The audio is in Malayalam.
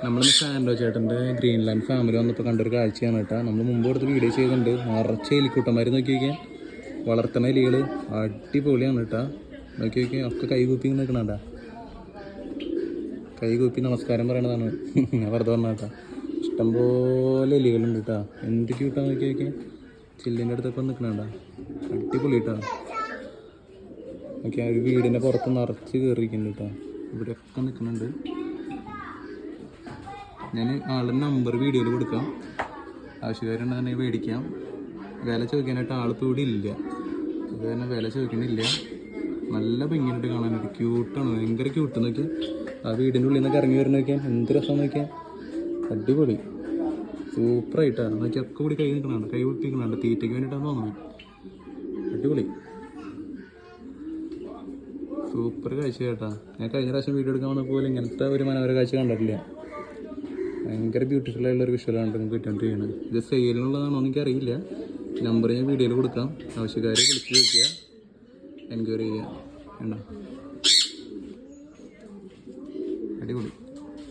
നമ്മളിന്ന് സാൻഡോ ചേട്ടൻ്റെ ഗ്രീൻലാൻഡ് ഫാമിലി വന്നപ്പോൾ കണ്ടൊരു കാഴ്ചയാണ് കേട്ടോ. നമ്മൾ മുമ്പ് കൊടുത്ത് വീഡിയോ ചെയ്തിട്ടുണ്ട്. നിറച്ച് എലിക്കുട്ടന്മാർ നോക്കി നോക്കിയാൽ, വളർത്തുന്ന എലികൾ അടിപൊളിയാണ് കേട്ടോ. നോക്കി നോക്കിയാൽ ഒക്കെ കൈകൂപ്പി നിൽക്കണണ്ട, കൈകൂപ്പി നമസ്കാരം പറയണതാണ്. വെറുതെ പറഞ്ഞ കേട്ടോ. ഇഷ്ടംപോലെ എലികളുണ്ട് കേട്ടോ. എന്ത് ക്യൂട്ടാണ് നോക്കി നോക്കിയാൽ. ചില്ലിൻ്റെ അടുത്തൊക്കെ നിൽക്കണണ്ട, അടിപൊളി കേട്ടോ. ഓക്കെ, ഒരു വീടിൻ്റെ പുറത്ത് നിറച്ച് കയറിയിരിക്കുന്നുണ്ട് കേട്ടോ. ഇവിടെയൊക്കെ നിൽക്കുന്നുണ്ട്. ഞാൻ ആളുടെ നമ്പർ വീഡിയോയിൽ കൊടുക്കാം, ആവശ്യക്കാരുണ്ടെന്നുണ്ടെങ്കിൽ മേടിക്കാം. വില ചോദിക്കാനായിട്ട് ആളിപ്പോൾ ഇവിടെ ഇല്ല, അത് തന്നെ വില ചോദിക്കണില്ല. നല്ല ഭംഗിയായിട്ട് കാണാനായിട്ട്, ക്യൂട്ടാണ്, ഭയങ്കര ക്യൂട്ട്. നോക്കിയാൽ ആ വീടിൻ്റെ ഉള്ളിൽ നിന്നൊക്കെ ഇറങ്ങി വരുന്ന നോക്കിയാൽ എന്ത് രസം നോക്കിയാൽ. അടിപൊളി, സൂപ്പറായിട്ടാണ്. നോക്കിയാൽ ഒക്കെ കൂടി കൈ നിൽക്കണുണ്ട്, കൈ പിടിപ്പിക്കണുണ്ട്. തീറ്റയ്ക്ക് വേണ്ടിയിട്ടാണ് തോന്നുന്നത്. അടിപൊളി, സൂപ്പർ കാഴ്ച കേട്ടാ. ഞാൻ കഴിഞ്ഞ പ്രാവശ്യം വീഡിയോ എടുക്കാൻ വന്നപ്പോൾ പോലും ഇങ്ങനത്തെ ഒരു മനോഹര കാഴ്ച കണ്ടിട്ടില്ല. ഭയങ്കര ബ്യൂട്ടിഫുൾ ആയിട്ടുള്ളൊരു വിഷ്വലാണ് നമുക്ക് കിട്ടിക്കൊണ്ടിരിക്കുന്നത്. ഇത് സെയിലിനുള്ളതാണോ എനിക്കറിയില്ല. നമ്പർ ഞാൻ വീഡിയോയിൽ കൊടുക്കാം, ആവശ്യക്കാരെ വിളിച്ച് ചോദിക്കുക, എൻക്വയറി ചെയ്യുക. വേണ്ട.